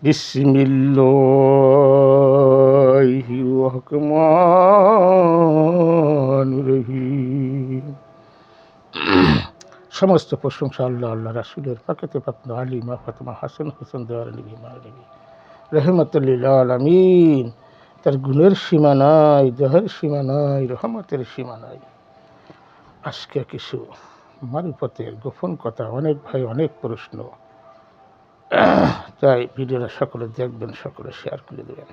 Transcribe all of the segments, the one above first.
বিসমিল্লাহির রহমানির রহিম। সমস্ত প্রশংসা আল্লাহ আল্লাহ রাসূলের পাকেতে পাকনো আলিমা ফাতেমা হাসান হোসেন দেওয়ার নবী মানবী রহমতুল্লিল আলামিন। তার গুণের সীমা নাই, দেহের সীমা নাই, রহমতের সীমা নাই। আজকে কিছু মারুফতের গোপন কথা, অনেক ভাই অনেক প্রশ্ন, তাই ভিডিওটা সকলে দেখবেন, সকলে শেয়ার করে দেবেন।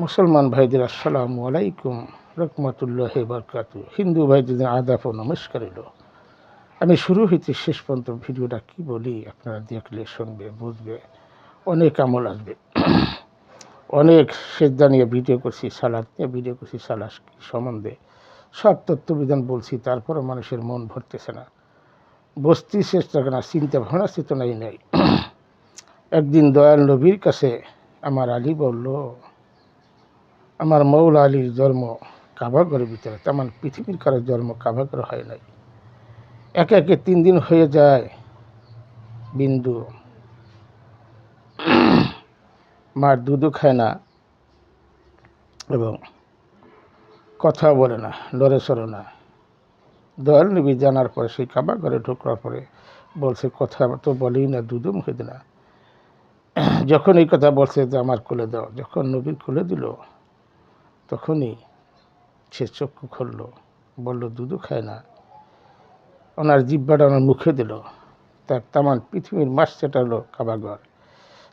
মুসলমান ভাইদের আসসালামু আলাইকুম রহমতুল্লাহ বারকাতু। হিন্দু ভাইদের আদাব ও নমস্কার এলো। আমি শুরু হইতে শেষ পর্যন্ত ভিডিওটা কি বলি আপনারা দেখলে শুনবে, বুঝবে, অনেক আমল আসবে। অনেক সেজদা নিয়ে ভিডিও করছি, সালাদ নিয়ে ভিডিও করছি, সালাদ সম্বন্ধে সব তত্ত্ববিধান বলছি, তারপরে মানুষের মন ভরতেছে না, বসতে চেষ্টা করে না, চিন্তা ভাবনা চেতনাই নেই। একদিন দয়াল নবীর কাছে আমার আলী বলল, আমার মৌলা আলীর জন্ম কাবাঘরের ভিতরে, তেমন পৃথিবীর কারো জন্ম কাবাঘর হয় নাই। একে একে 3 দিন হয়ে যায়, বিন্দু মার দুধও খায় না এবং কথা বলে না, লড়ে চড়ে না। দয়াল নবী জানার পরে সেই কাবাঘরে ঢোকার পরে বলছে, কথা তো বলেই না, দুধও মুখে দে না। যখন এই কথা বলছে যে আমার কোলে দাও, যখন নবীর কোলে দিল তখনই সে চক্ষু খুলল, বলল দুধও খায় না। ওনার জিহ্বাটা ওনার মুখে দিল, তার তামান পৃথিবীর মাছ চেটালো কাবাঘর,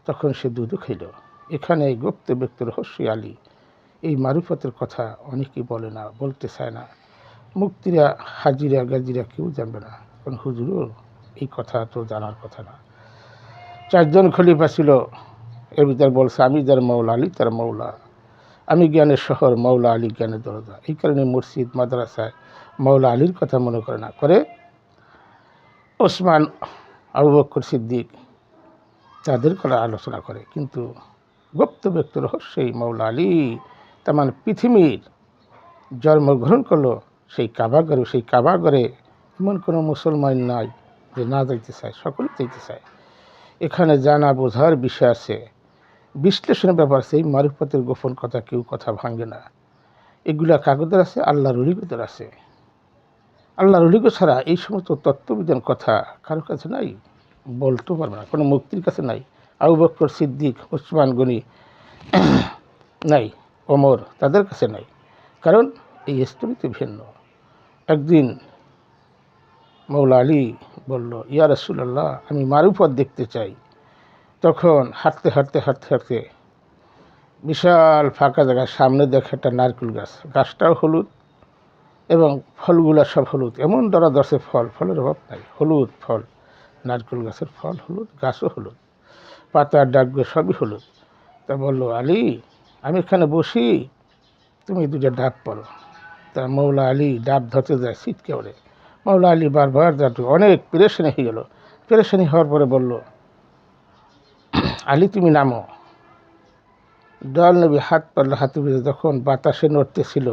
তখন সে দুধও খেল। এখানে এই গুপ্ত ব্যক্তি রহস্য আলী, এই মারুফতের কথা অনেকেই বলে না, বলতে চায় না। মুক্তিরা হাজিরা গাজিরা কেউ জানবে না, কারণ হুজুরও এই কথা তো জানার কথা না। 4 জন খলিফা ছিল, এর ভিতরে বলছে আমি যার মৌলা আলী তার মৌলা, আমি জ্ঞানের শহর, মৌলা আলী জ্ঞানের দরজা। এই কারণে মসজিদ মাদ্রাসায় মৌলা আলীর কথা মনে করে না, করে ওসমান, আবু বকর সিদ্দিক, তাদের কথা আলোচনা করে। কিন্তু গুপ্ত ব্যক্তি রহস্য এই মৌলা আলী তেমন পৃথিবীর জন্মগ্রহণ করলো সেই কাবাঘরে। সেই কাবাঘরে এমন কোনো মুসলমান নাই যে না যাইতে চায়, সকলে যাইতে চায়। এখানে জানা বোঝার বিষয় আছে, বিশ্লেষণের ব্যাপার আছে। এই মারুফতের গোপন কথা কেউ কথা ভাঙে না, এগুলা কাগজের আছে, আল্লাহর অলিগতের আছে। আল্লাহর অলিগ ছাড়া এই সমস্ত তত্ত্ববিধান কথা কারো কাছে নাই, বলতেও পারবে না, কোনো মুক্তির কাছে নাই। আবু বকর সিদ্দিক, ওসমান গনি নাই, ওমর, তাদের কাছে নাই, কারণ এই স্তরিতে ভিন্ন। একদিন মৌলা আলী বলল, ইয়া রাসূলুল্লাহ, আমি মারুফত দেখতে চাই। তখন হাঁটতে হাঁটতে হাঁটতে হাঁটতে বিশাল ফাঁকা জায়গায় সামনে দেখে একটা নারকেল গাছ, গাছটাও হলুদ এবং ফলগুলা সব হলুদ, এমন ধরা ধরছে ফল, ফলের অভাব নাই, হলুদ ফল, নারকেল গাছের ফল হলুদ, গাছও হলুদ, পাতার ডাকবে সবই হলুদ। তা বলল, আলী আমি এখানে বসি, তুমি 2টা ডাব পড়ো। তা মৌলা আলী ডাব ধরতে যায়, ছিটকে ওড়ে। মৌলা আলী বারবার যাতে অনেক পেরেশানি হয়ে গেল। পেরেশানি হওয়ার পরে বলল, আলী তুমি নামো। দয়াল নবী হাত পারল, হাতে ভিজে, যখন বাতাসে নড়তেছিল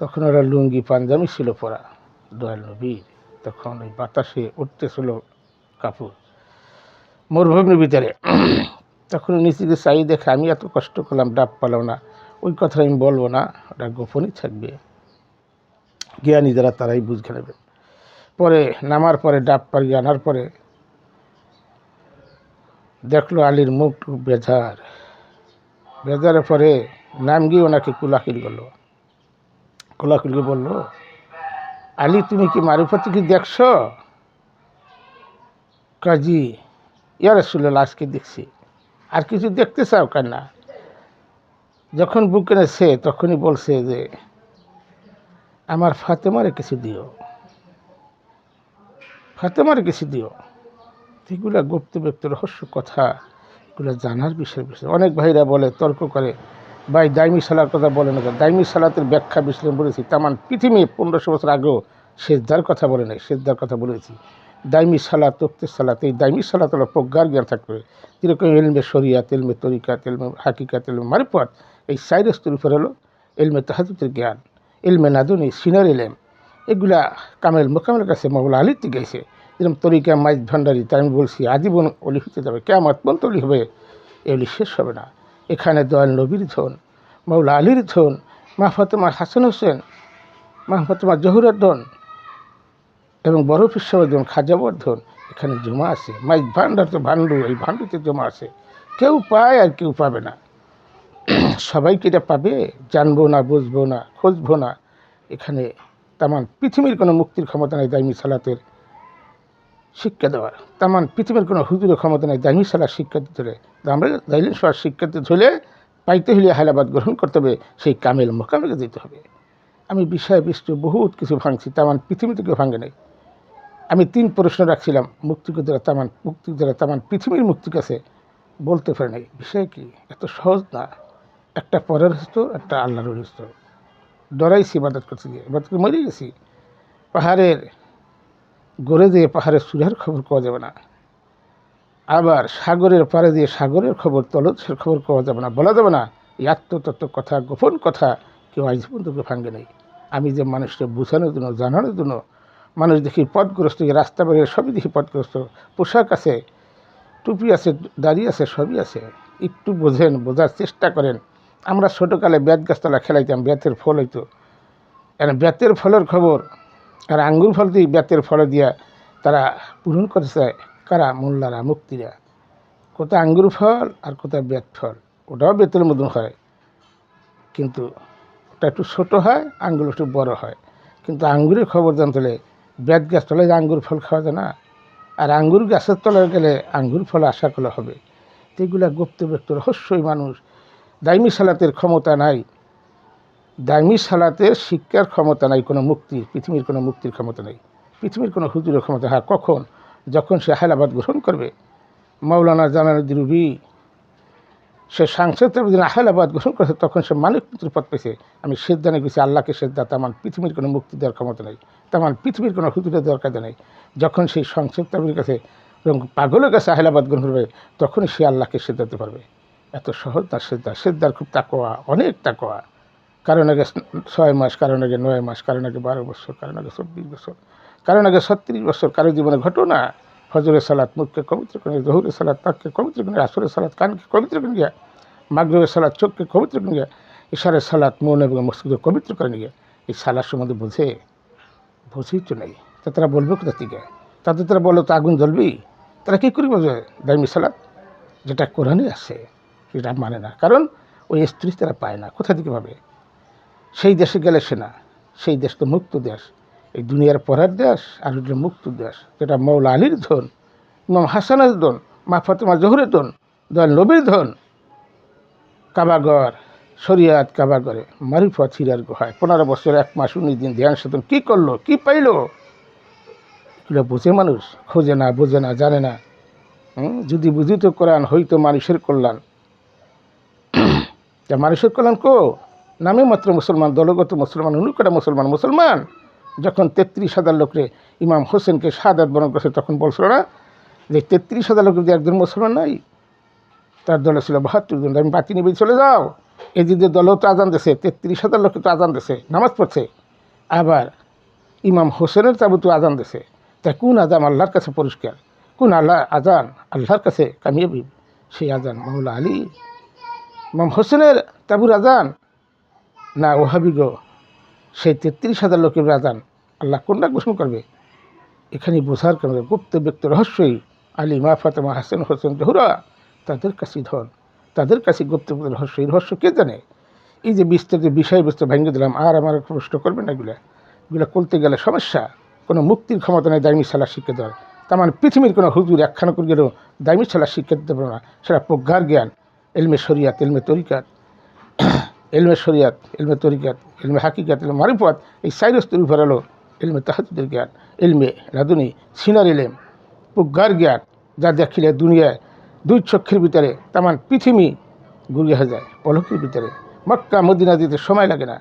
তখন ওরা লুঙ্গি পাঞ্জাবি ছিল পরা দয়াল নবীর, তখন ওই বাতাসে উঠতেছিল কাপড় মরুভূমির ভিতরে। তখন নিচে চাই দেখে আমি এত কষ্ট করলাম, ডাব পালাম না, ওই কথা আমি বলবো না, ওটা গোপনই থাকবে, জ্ঞানী যারা তারাই বুঝে নেবে। পরে নামার পরে ডাব পাড়িয়ে আনার পরে দেখলো আলীর মুখ বেজার, বেজারের পরে নাম গিয়ে ওনাকে কুলাকুলি করলো, কুলাকুলি বললো, আলী তুমি কি মারুফতি কি দেখছো? কাজী, ইয়া রাসূলুল্লাহ আজকে দেখছি, আর কিছু দেখতে চাও কেন না? যখন বুক এনেছে তখনই বলছে যে আমার ফাতেমারে কিছু দিও, ফাতেমারে কিছু দিও। এগুলা গুপ্ত ব্যক্তি রহস্য কথা, এগুলো জানার বিষয়। অনেক ভাইরা বলে, তর্ক করে, ভাই দাইমি সালার কথা বলে না, দাইমি সালাতের ব্যাখ্যা বিশ্লেষণ বলেছি। তামান পৃথিবী 1500 বছর আগেও সেজদার কথা বলে নাই, সেজদার কথা বলেছি। দাইমি সালাত, তক্তের সালাত, এই দাইমি সালাত হলো প্রজ্ঞার জ্ঞান থাকবে, যেরকম এলমে শরিয়াত, এলমে তরিকাত, এলমে হাকিকাত, এলমে মারিফত, এই 4 স্তর উপর হলো এলমে তাহাজ্জুদের জ্ঞান, এলমে নাদুনি, সিনার এলেম। এগুলা কামেল মোকামের কাছে মৌলা আলীতে গেছে, যেরকম তরিকা মাইজ ভান্ডারি, তাই আমি বলছি আজীবন অলি হতে যাবে, কিয়ামত পর্যন্ত অলি হবে, এ অলি শেষ হবে না। এখানে দয়াল নবীর ধন, মাওলা আলীর ধন, মা ফাতেমা হাসান হোসেন, মা ফাতেমা জহুরের ধন এবং বড় পিসাবের ধন, খাজাবর ধন এখানে জমা আছে। মাইজ ভান্ডার তো ভান্ডু, এই ভান্ডুতে জমা আছে। কেউ পায় আর কেউ পাবে না। সবাইকে এটা পাবে জানবো না, বুঝবো না, খুঁজবো না। এখানে তামান পৃথিবীর কোনো মুক্তির ক্ষমতা নেই দাইমি সালাতের শিক্ষা দেওয়ার। তামান পৃথিবীর কোনো হুজুরের ক্ষমতা নেই দাইমি সালার শিক্ষা দিতে হলে। আমরা দাইলিন সবার শিক্ষা দিতে হলে, পাইতে হলে হায়লাবাদ গ্রহণ করতে হবে, সেই কামেল মোকামেলে দিতে হবে। আমি বিষয় বিস্তু বহুত কিছু ভাঙছি, তামান পৃথিবী থেকে ভাঙে নেই। আমি 3 প্রশ্ন রাখছিলাম, মুক্তিযোদ্ধারা তামান পৃথিবীর মুক্তির কাছে বলতে পারে নাই। বিষয় কি এত সহজ না। একটা পরের হস্ত, একটা আল্লাহর হস্ত। ডরাইছি ইবাদত করতে গিয়ে, ইবাদত করে মরে গেছি। পাহাড়ের গড়ে দিয়ে পাহাড়ের চূড়ার খবর পাওয়া যাবে না, আবার সাগরের পাড়ে দিয়ে সাগরের খবর, তলদেশের খবর পাওয়া যাবে না, বলা যাবে না। এই আত্মতত্ত্ব কথা, গোপন কথা কেউ আজ পর্যন্ত ভাঙ্গে নেই। আমি যে মানুষকে বোঝানোর জন্য, জানানোর জন্য, মানুষ দেখি পথগ্রস্ত, রাস্তা বেরিয়ে সবই দেখি পথগ্রস্ত, পোশাক আছে, টুপি আছে, দাড়ি আছে, সবই আছে। একটু বোঝেন, বোঝার চেষ্টা করেন। আমরা ছোটোকালে বেত গাছতলা খেলাইতাম, বেতের ফল হইতো। এখন বেতের ফলের খবর আর আঙ্গুর ফল দিয়ে, বেতের ফল দিয়া তারা পূরণ করেছে কারা? মোল্লারা, মুক্তিরা। কোথায় আঙ্গুর ফল আর কোথায় বেত ফল, ওটাও বেতের মতন হয়, কিন্তু ওটা একটু ছোটো হয়, আঙ্গুর একটু বড় হয়। কিন্তু আঙ্গুরের খবর জানতে হলে বেত গাছ তলায় আঙ্গুর ফল খাওয়া যায় না, আর আঙ্গুর গাছের তলায় গেলে আঙ্গুর ফল আশা করলে হবে। তো এগুলা গুপ্ত ব্যক্ত রহস্যই মানুষ। দাইমি সালাতের ক্ষমতা নাই, দাইমি সালাতের শিক্ষার ক্ষমতা নাই, কোনো মুক্তির, পৃথিবীর কোনো মুক্তির ক্ষমতা নেই, পৃথিবীর কোনো হুজুরের ক্ষমতা। হ্যাঁ, কখন? যখন সে হায়লাবাদ গ্রহণ করবে। মাওলানা জালালউদ্দিন রুবি সে সাংসদ দিন হায়লাবাদ গ্রহণ করেছে, তখন সে মানিক পুত্র পদ পেয়েছে। আমি সেদ্দানে গেছি, আল্লাহকে সেদ্দা, তামান পৃথিবীর কোনো মুক্তি দেওয়ার ক্ষমতা নেই, তামান পৃথিবীর কোনো হুজুরের দরকার নেই। যখন সেই সংসদ তাবির কাছে এবং পাগলের কাছে হায়লাবাদ গ্রহণ করবে, তখনই সে আল্লাহকে সেদ্দাতে পারবে। এত সহজ না সেদ্দা। সেদ্দার খুব তাকওয়া, অনেক তাকওয়া। কারণ আগে 6 মাস, কারণ আগে 9 মাস, কারণ আগে 12 বছর, কারণ আগে 24 বছর, কারণ আগে 36 বছর। কারো জীবনে ঘটনা, ফজরের সালাত মুখকে পবিত্র করে, জহুরের সালাত তাককে পবিত্র করে, আসরের সালাত কানকে পবিত্র করে গিয়া, মাগরিবের সালাত চোখকে পবিত্র করে গিয়া, ইশারের সালাত মন এবং মস্তিষ্ক পবিত্র করে নিয়ে। এই সালার সম্বন্ধে বুঝেই তো নেই। তা তারা বলবে কোথা থেকে? তাদের তারা বলো তো আগুন জ্বলবি, তারা কী করে বোঝে দাইমি সালাত? যেটা কোরআনে আছে সেটা মানে না, কারণ ওই স্ত্রী তারা পায় না, কোথা থেকে পাবে? সেই দেশে গেলে সে না, সেই দেশ তো মুক্ত দেশ, এই দুনিয়ার পরের দেশ, আর হচ্ছে মুক্ত দেশ, যেটা মাওলা আলীর ধন, ইমাম হাসানের ধন, মা ফাতেমা জহুরের ধন, দয়াল নবীর ধন। কাবাগর, শরিয়াত কাবাগরে, মারিফত হীরার গুহায় 15 বছর 1 মাস 19 দিন ধ্যান সাধন কী করলো, কী পাইলো? এগুলো বোঝে মানুষ? খোঁজে না, বোঝে না, জানে না। যদি বুঝিত কোরআন হইতো মানুষের কল্যাণ। তা মানুষের কল্যাণ নামে মাত্র মুসলমান, দলগত মুসলমান, অনুকটা মুসলমান। মুসলমান যখন 33,000 লোকরে ইমাম হোসেনকে শাহাদাত বরণ করেছে, তখন বলছিল না যে 33,000 লোকের যে একজন মুসলমান নাই? তার দলে ছিল 72 জন। আমি বাতি নিবে চলে যাও, এদিকে দলও তো আজান দিছে, 33,000 লোকে তো আজান দিছে, নামাজ পড়ছে। আবার ইমাম হোসেনের তাবুতু আজান দিছে। তাই কোন আজান আল্লাহর কাছে পরিষ্কার? কোন আজান আল্লাহর কাছে কামিয়াবি? সেই আজান মাওলা আলী, ইমাম হোসেনের তাবুর আজান, না ওহাবিগ সেই 33,000 লোকের আজান? আল্লাহ কোনটা ঘোষণা করবে? এখানে বোঝার কারণে গুপ্ত ব্যক্তি রহস্যই আলী, মা ফাতেমা, হাসান হোসেন জহুরা, তাদের কাছে ধন, তাদের কাছে গুপ্ত রহস্য। এই রহস্য কে জানে? এই যে বিস্তারিত বিষয়বস্তু ভেঙে দিলাম, আর আমার প্রশ্ন করবে না। এগুলো করতে গেলে সমস্যা। কোনো মুক্তির ক্ষমতা নেই দাইমি সালার শিক্ষা দেওয়ার। তার মানে পৃথিবীর কোনো হুজুর একখানা করে গেলেও দাইমি সালার শিক্ষা দিতে পারবে না। সেটা প্রজ্ঞার জ্ঞান, এলমে শরিয়াত, এলমে তরিকাত, এলমে শরিয়াত, এলমে তরিকাত, এলমে হাকিকাত, এলমে মারিফত, এই 4 স্তর উপর হলো এলমে তাহাজ্জুদের জ্ঞান, এলমে লাদুনি, সিনার এলেম, প্রজ্ঞার জ্ঞান, যা দেখিলে দুনিয়ায় 2 চক্ষের ভিতরে তামান পৃথিবী ঘুরিয়ে যায় পলকের ভিতরে। মক্কা মদিনা দিতে সময় লাগে না,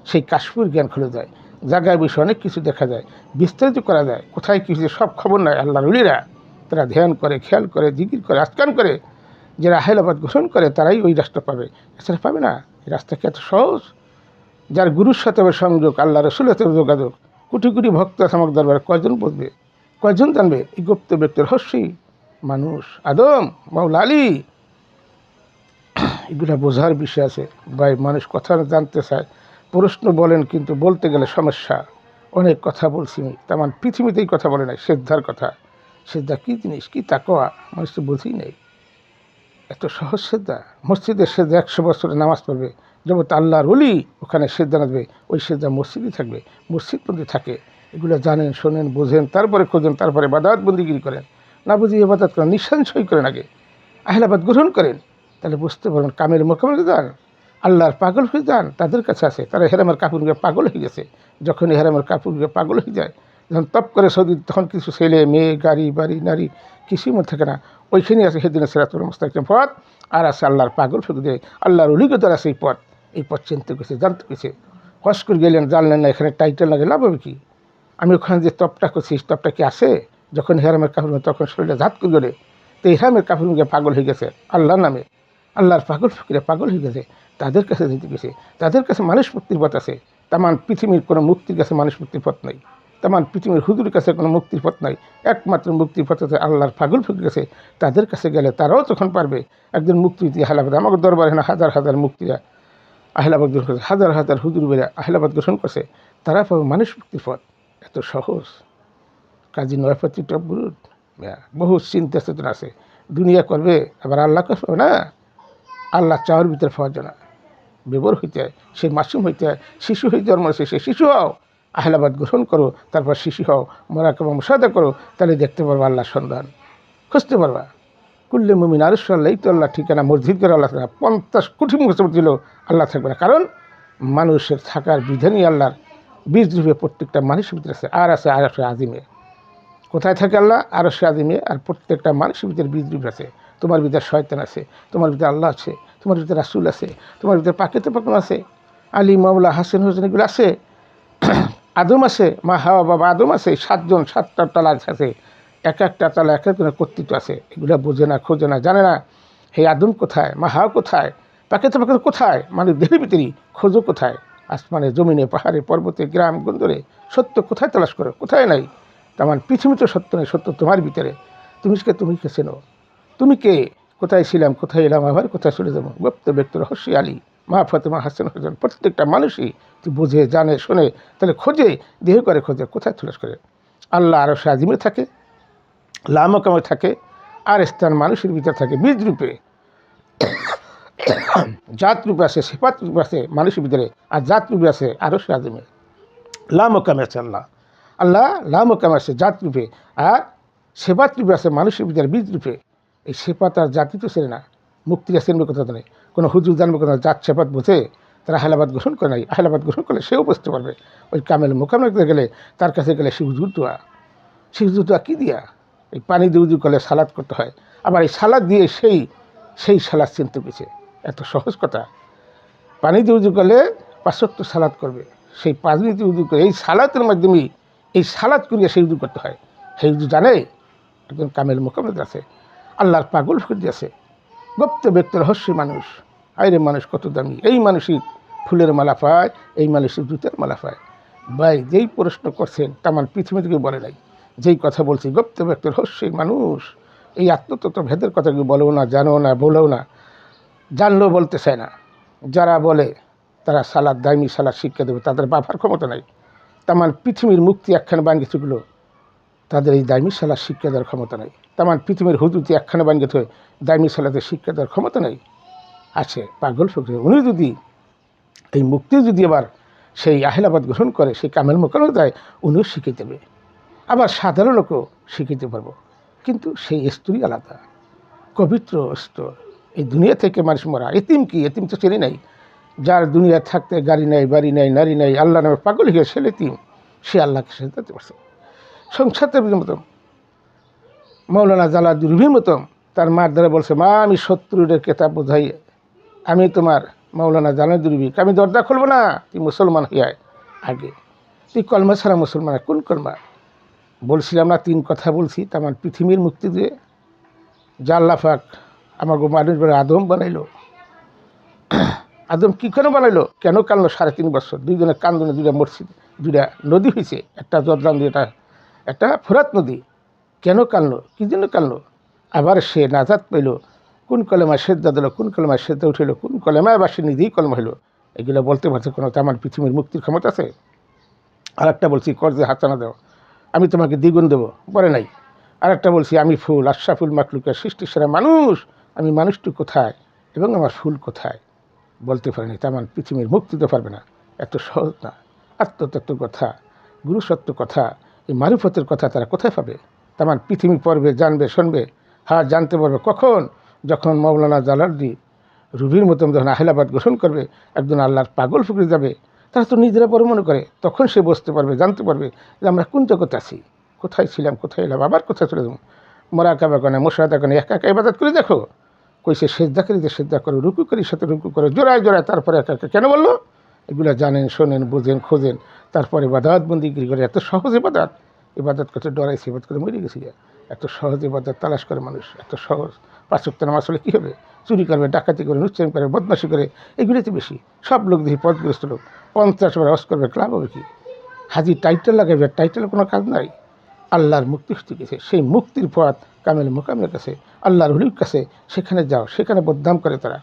সেই কাশফুর জ্ঞান খুলে যায়। জায়গায় বসে অনেক কিছু দেখা যায়, বিস্তারিত করা যায়। কোথায় কিছু সব খবর নাই। আল্লাহর ওলিরা তারা ধ্যান করে, খেয়াল করে, জিকির করে, আজকান করে, যারা হায়লাবাদ গ্রহণ করে তারাই ওই রাস্তা পাবে, এছাড়া পাবে না। এই রাস্তা কি এত সহজ? যার গুরুর সাথে সংযোগ, আল্লাহ রসুলের সাথে যোগাযোগ, কোটি কোটি ভক্ত আছে আমার দরবারে, কয়জন বুঝবে? কয়জন জানবে? এই গুপ্ত ব্যক্তির রহস্যই মানুষ, আদম, মাওলা আলী। এগুলা বোঝার বিষয় আছে ভাই। মানুষ কথা জানতে চায়, প্রশ্ন বলেন, কিন্তু বলতে গেলে সমস্যা। অনেক কথা বলছি আমি, তেমন পৃথিবীতেই কথা বলে নাই শ্রদ্ধার কথা। শ্রদ্ধা কী জিনিস, কী তাকওয়া, মানুষ তো বুঝেই নেই। এত সহজ শ্রদ্ধা। মসজিদের শ্রদ্ধা 100 বছরে নামাজ পড়বে, যখন আল্লাহর ওলি ওখানে শ্রদ্ধা নাচবে, ওই শ্রদ্ধা মসজিদই থাকবে, মসজিদ মধ্যে থাকে। এগুলো জানেন, শোনেন, বোঝেন, তারপরে খোঁজেন, তারপরে বাদাত বন্দিগিরি করেন। না বুঝিয়ে বাদাত করেন, নিঃসংশয় করেন, আগে আহলাবাদ গ্রহণ করেন। তাহলে বুঝতে পারবেন কামের মোকাবেলা যান, আল্লাহর পাগল হয়ে যান, তাদের কাছে আছে। তারা হেরামের কাপড় গিয়ে পাগল হয়ে গেছে। যখন হেরামের কাপড় গিয়ে পাগল হয়ে যায়, যখন তপ করে সৌদি, তখন কিছু ছেলে মেয়ে, গাড়ি বাড়ি, নারী কিছুই মধ্যে থাকে না। ওইখানেই আছে সেদিনে সিরাতুল মুস্তাকিম পথ, আর আছে আল্লাহর পাগল ফিরে, আল্লাহর অলিগতার আছে এই পথ। এই পথ চিনতে গেছে, জানতে গেছে। হস করে গেলেন, জানলেন না, এখানে টাইটেল লাগে, লাভ হবে কি? আমি ওখানে যে তপটা করছি, তপটা কি আছে? যখন হেরামের কাপড়, তখন শরীরে ঝাত করে গেলে, তো হেরামের কাপড় গিয়ে পাগল হয়ে গেছে আল্লাহর নামে। আল্লাহর পাগল ফকিরে পাগল হয়ে গেছে, তাদের কাছে যেতে গেছে। তাদের কাছে মানুষ মুক্তির পথ আছে। তামান পৃথিবীর কোনো মুক্তির কাছে মানুষ মুক্তির পথ নাই। তামান পৃথিবীর হুজুরের কাছে কোনো মুক্তির পথ নাই। একমাত্র মুক্তির পথ আছে আল্লাহর পাগল ফকির কাছে। তাদের কাছে গেলে তারাও তখন পারবে একজন মুক্তি দিয়ে আহলাবাদ। আমাকে দরবারে না হাজার হাজার মুক্তিরা আহলাবাদ গ্রহণ করছে, হাজার হাজার হুজুর বেরা আহলাবাদ গ্রহণ করছে, তারা পাবে মানুষ মুক্তির পথ। এত সহজ কাজী নয়পতি টপগুরুর বহু চিন্তা চেতনা আছে। দুনিয়া করবে, আবার আল্লাহ করবে না। আল্লাহ চাওয়ার ভিতরে পাওয়া যায় না। বেবর হইতে হয়, সে মাসুম হইতে হয়, শিশু হইতে জন্ম হয়েছে, সে শিশু হও, আহলাবাদ গ্রহণ করো, তারপর শিশু হও, মোরাকাবা মুশাহাদা করো, তাহলে দেখতে পারবা আল্লাহর সন্ধান, খুঁজতে পারবা। কুল্লে মুমিন আরশাল্লাহ, এই তো আল্লাহ ঠিকানা, মসজিদ করে আল্লাহ থাকা, 50 কোটি মুসলমান দিল আল্লাহ থাকবে না। কারণ মানুষের থাকার বিধানই আল্লাহর বীজ রূপে প্রত্যেকটা মানুষের ভিতরে আছে। আর আছে আরশে আজিমে। কোথায় থাকে আল্লাহ? আরশে আজিমে। আর প্রত্যেকটা মানুষের ভিতরে বীজ রূপ আছে। তোমার ভিতরে শয়তান আছে, তোমার ভিতরে আল্লাহ আছে, তোমার ভিতরে রাসূল আছে, তোমার ভিতরে পাকেতে পাকন আছে, আলী, মাওলা, হাসান, হোসেন, এগুলো আছে। আদম আছে, মা হাওয়া, বাবা আদম আছে, 7জন, 7টা তালা আছে। এক একটা তালা এক একজনের কর্তৃত্ব আছে। এগুলো বোঝে না, খোঁজে না, জানে না। হে আদম কোথায়, মা হাওয়া কোথায়, পাকেতে পাকন কোথায়, মানে দেহের ভিতরেই খোঁজো কোথায়? আসমানে, জমিনে, পাহাড়ে, পর্বতে, গ্রাম গঞ্জরে সত্য কোথায় তালাশ করো? কোথায় নাই। তেমন পৃথিবীতে সত্য নেই, সত্য তোমার ভিতরে। তুমি কে চেনো? তুমি কে? কোথায় ছিলাম, কোথায় এলাম, আবার কোথায় চলে যাবো? গুপ্ত ব্যক্তি রহস্য আলী, মা ফাতেমা, হাসান, হোসেন, প্রত্যেকটা মানুষই তুই বোঝে, জানে, শোনে, তাহলে খোঁজে, দেহ করে খোঁজে, কোথায় তুলাস করে? আল্লাহ আরশে আজিমে থাকে, লামকামে থাকে, আর স্থান মানুষের ভিতরে থাকে বীজ রূপে। জাত রূপে আছে, সেপাত রূপে আছে মানুষের ভিতরে, আর জাত রূপে আছে আরশে আজিমে। লামকামে আছে আল্লাহ। আল্লাহ লামকামে আছে জাত রূপে, আর সেপাত রূপে আছে মানুষের ভিতরে বীজ রূপে। এই সেপাত আর জাতি তো ছেড়ে না। মুক্তিরা চেনবে কথা নেই, কোনো হুজুর জানবে কথা, জাত সেপাত বোঝে, তারা আহলাবাদ গ্রহণ করে নাই। আহলাবাদ গ্রহণ করলে সেও বুঝতে পারবে। ওই কামেল মোকামে গেলে, তার কাছে গেলে সে হুজুর দোয়া। সে হুজুর দোয়া কী দিয়া? এই পানি দিয়ে উজু করলে সালাদ করতে হয়, আবার এই সালাদ দিয়ে সেই সালাদ চিনতে গেছে। এত সহজ কথা। পানি দিয়ে উজু করলে 5 ওয়াক্ত সালাদ করবে, সেই পানি দিয়ে উজু করে এই সালাতের মাধ্যমেই এই সালাদ করিয়া সেই উজু করতে হয়। সেই উজু জানে একজন কামেল মোকামেল আছে, আল্লাহর পাগল ফিরে আছে, গুপ্ত ব্যক্তির রহস্য মানুষ। আইরে মানুষ কত দামি! এই মানুষই ফুলের মালা পায়, এই মানুষই জুতের মালা পায়। ভাই, যেই প্রশ্ন করছেন তামান পৃথিবী থেকে বলে নাই। যেই কথা বলছি, গুপ্ত ব্যক্তির রহস্য মানুষ। এই আত্মতত্ত্ব ভেদের কথা কি বলেও না, জানো না, বলেও না, জানলেও বলতে চায় না। যারা বলে তারা সালাদ, দাইমি সালাদ শিক্ষা দেবে, তাদের বাবার ক্ষমতা নাই। তামান পৃথিবীর মুক্তি একখানে বানিয়েছিল, তাদের এই দাইমি সালাদ শিক্ষা দেওয়ার ক্ষমতা নাই। তামান পৃথিবীর হুজুতি একখানে বানিয়ে হয়ে দাইমি সালাদের শিক্ষা দেওয়ার ক্ষমতা নেই। আছে পাগল ফকির। উনি যদি এই মুক্তি যদি আবার সেই আহলাবাদ গ্রহণ করে, সেই কামেল মোকামে দেয়, উনিও শিখিয়ে দেবে। আবার সাধারণ লোকও শিখিতে পারবো, কিন্তু সেই স্তরই আলাদা, পবিত্র স্তর। এই দুনিয়া থেকে মানুষ মরা। এতিম কি? এতিম তো চেনে নাই। যার দুনিয়া থাকতে গাড়ি নাই, বাড়ি নাই, নারী নাই, আল্লাহ নামে পাগল হয়ে সে এতিম, সে আল্লাহকে সেজদাতে পারছে। সংসারটা মতন মৌলানা জালালুদ্দিনের মতন তার মার দ্বারা বলছে, মা আমি 70 কেতাব বোঝাই, আমি তোমার মৌলানা জালালুদ্দিন, আমি দরজা খুলবো না, তুই মুসলমান হইয়ায় আগে, তুই কলমা ছাড়া মুসলমান। কোন কলমা? বলছিলাম না 3 কথা বলছি। তার পৃথিবীর মুক্তি দিয়ে যা আল্লাহ পাক আমার মানুষ বলে আদম বানাইলো। আদম কী কেন বানাইলো? কেন কানলো 3.5 বছর? 2 জনের কান্দনে 2টা মসজিদ, 2টা নদী হয়েছে, একটা জদরাম দিয়ে, এটা একটা ফোরাত নদী কেন কানলো, কী জন্য কানলো? আবার সে নাজাত পাইল, কোন কলেমায় সেজদা দিল, কোন কলেমায় সেজদা উঠিল, কোন কলেমায় বা সে নিজেই কলমা হইল, এগুলো বলতে পারছে কোনো আমার পৃথিবীর মুক্তির ক্ষমতা আছে? আর একটা বলছি কর্জে হাতানা দেও, আমি তোমাকে দ্বিগুণ দেবো, বলে নাই। আর একটা বলছি আমি ফুল, আশরাফুল মাকলুকের সৃষ্টি সেরা মানুষ, আমি মানুষটি কোথায় এবং আমার ফুল কোথায়, বলতে পারেনি। তেমন পৃথিবীর মুক্তি দিতে পারবে না, এত সহজ না। আত্মতত্ত্ব কথা, গুরুসত্য কথা, এই মারুফতের কথা তারা কোথায় পাবে? তেমন পৃথিবী পড়বে, জানবে, শুনবে, হ্যাঁ জানতে পারবে কখন? যখন মৌলানা জালালদ্দি রুবির মতন যখন আহলাবাদ গ্রহণ করবে, একজন আল্লাহর পাগল ফুকরে যাবে, তারা তো নিজেরা বড় মনে করে, তখন সে বুঝতে পারবে, জানতে পারবে যে আমরা কোন জগতে আছি, কোথায় ছিলাম, কোথায় এলাম, আবার কোথায় চলে যাবো। মোরাকাবা কানে, মোশাহাদা কানে, একা একা ইবাদত করে দেখো। কইছে সেজদা করিতে সেজদা করো, রুকু করি সাথে রুকু করো, জোড়ায় জোড়ায়, তারপরে একা একা কেন বললো? এগুলো জানেন, শোনেন, বোঝেন, খোঁজেন, তারপরে ইবাদত বন্দিগিরি করে। এত সহজ ইবাদত, ইবাদত করতে ডরাইছে, ইবাদত করে মরে গেছি। এত সহজ ইবাদত তালাশ করে মানুষ, এত সহজ। 5 ওয়াক্ত নামাজ পড়লে কী হবে? চুরি করবে, ডাকাতি করে, নুচ্চান করে, বদমাশি করে, এগুলোই তো বেশি। সব লোক দেখি পথগ্রস্ত লোক, 50 বার হজ করবে, ক্লাব হবে কি? হাজি টাইটেল লাগাবে, টাইটেলের কোনো কাজ নাই। আল্লাহর মুক্তি হতে গেছে, সেই মুক্তির পথ কামেল মোকামের কাছে, আল্লাহর হুলির কাছে, সেখানে যাও। সেখানে বদনাম করে তারা,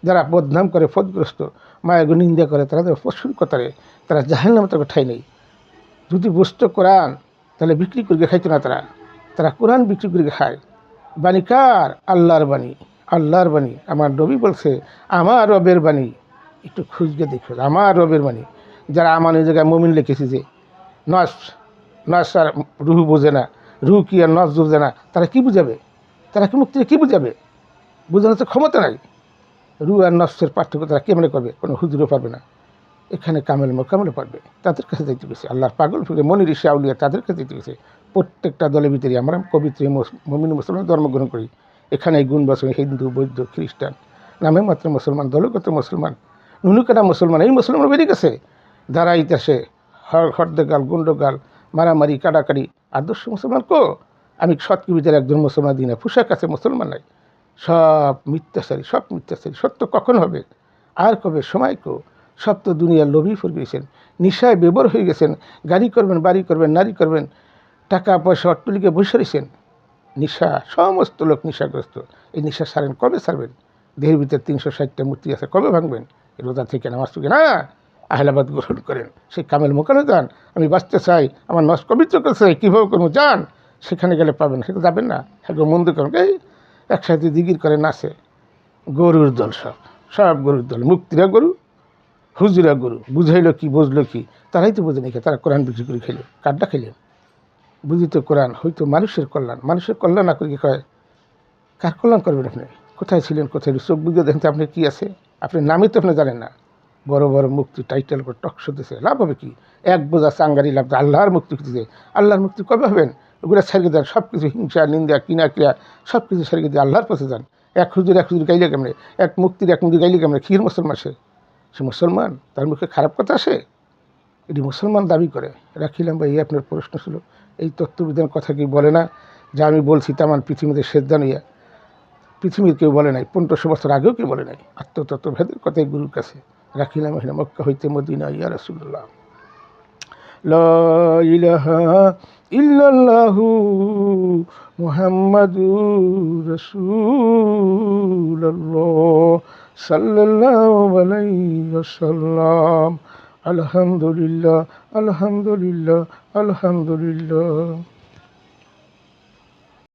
যারা বদনাম করে, পথগ্রস্ত, মায়াগো নিন্দা করে, তারা পশুর কথারে, তারা জাহান্নামে তাকে ঠাই নেই। যদি বুঝতো কোরআন, তাহলে বিক্রি করে খাইতো না তারা। তারা কোরআন বিক্রি করে খায়। বাণী কার? আল্লাহর বাণী, আল্লাহর বাণী। আমার নবী বলছে আমার রবের বাণী, একটু খুঁজকে দেখো, আমার রবের বাণী। যারা আমার ওই জায়গায় মুমিন লিখেছে যে নস, নস আর রুহু বোঝে না, রুহু কি আর নস বোঝে না, তারা কি বুঝাবে? তারা কি মুক্তির কী বুঝাবে? বোঝানোর তো ক্ষমতা নাই। রুহ আর নসের পার্থক্য তারা কেমনে করবে? কোনো হুজুরও পারবে না। এখানে কামেল মোকামেলে পারবে, তাদের কাছে যাইতে গেছে। আল্লাহর পাগল ফিরে মনির ঋষি আউলিয়া, তাদের কাছে যেতে গেছে। প্রত্যেকটা দলের ভিতরে আমরা পবিত্র মুমিন মুসলমান জন্মগ্রহণ করি। এখানে গুণ বছর হিন্দু, বৌদ্ধ, খ্রিস্টান, নামে মাত্র মুসলমান, দলগত মুসলমান, নুনুকাটা মুসলমান, এই মুসলমান বেরিয়ে গেছে। যারা ইতিহাসে হরদেগাল, গুন্ডগাল, মারামারি, কাটাকাটি, আদর্শ মুসলমান কো? আমি সৎকি ভিতরে একজন মুসলমান দিই না, পোশাক আছে মুসলমান নাই, সব মিথ্যাচারী, সব মিথ্যাচারী। সত্য কখন হবে আর কবে? সময় কো? সব তো দুনিয়ার লোভই পড়ে গেছেন, নিশায় বেবর হয়ে গেছেন। গাড়ি করবেন, বাড়ি করবেন, নারী করবেন, টাকা পয়সা অট্টলিকে বসে রয়েছেন। নিশা, সমস্ত লোক নেশাগ্রস্ত। এই নেশা সারেন কবে ছাড়বেন? দেহের ভিতরে 360টা মূর্তি আছে, কবে ভাঙবেন? রোজা থেকে নামাজ থেকে না, আহলাবাদ গ্রহণ করেন, সেই কামেল মোকানে যান। আমি বাঁচতে চাই, আমার নষ্ট পবিত্র করতে চাই, কীভাবে করবো যান, সেখানে গেলে পাবেন। সেটা যাবেন না, হ্যাঁ মন্দ করেন, এই একসাথে দিগির করে নাচে, গরুর দল, সব সব গরুর দল। মুক্তিরা গরু, হুজুরা গরু। বুঝাইলো কি, বুঝলো কি? তারাই তো বোঝে নাকি, তারা কোরআন বিক্রি করে খেলে, কাড্ডা খেলেন। বুঝিত কোরআন হয়তো মানুষের কল্যাণ, মানুষের কল্যাণ না করে কি কয় কার কল্যাণ করবেন আপনি? কোথায় ছিলেন, কোথায়? চোখ বুঝে দেখেন তো আপনার কী আছে? আপনার নামই তো আপনি জানেন না। বড় বড় মুক্তি টাইটেল করে টক দিতেছে, লাভ হবে কি? এক বোঝা চাঙ্গারি লাভ, আল্লাহর মুক্তি হতেছে। আল্লাহর মুক্তি কবে হবেন? ওগুলো ছাড়িয়ে দেন, সব কিছু হিংসা, নিন্দা, কিনা ক্রিয়া, সব কিছু ছাড়িয়ে দিয়ে আল্লাহর পথে যান। এক হুজুর গাইলে কেমনে, এক মুক্তির এক মুক্তি গাইলে কেমনে? ক্ষীর মুসলমান সে মুসলমান, তার মুখে খারাপ কথা আসে? এটি মুসলমান দাবি করে। রাখিলাম ভাই, এই আপনার প্রশ্ন ছিল। এই তত্ত্ববিধান কথা কি বলে না যা আমি বলছি তেমন পৃথিবীতে সেদ্ধা নিয়ে পৃথিবীর কেউ বলে নাই, 1500 বছর আগেও কেউ বলে নাই। আত্মতত্ত্বভেদের কথাই গুরুর কাছে রাখিলাম। হিনা মক্কা হইতে মদিনা, ইয়া রাসূলুল্লাহ। লা ইলাহা ইল্লাল্লাহু মুহাম্মাদুর রাসূলুল্লাহ সাল্লাল্লাহু আলাইহি ওয়াসাল্লাম। আলহামদুলিল্লাহ, আলহামদুলিল্লাহ, আলহামদুলিল্লাহ।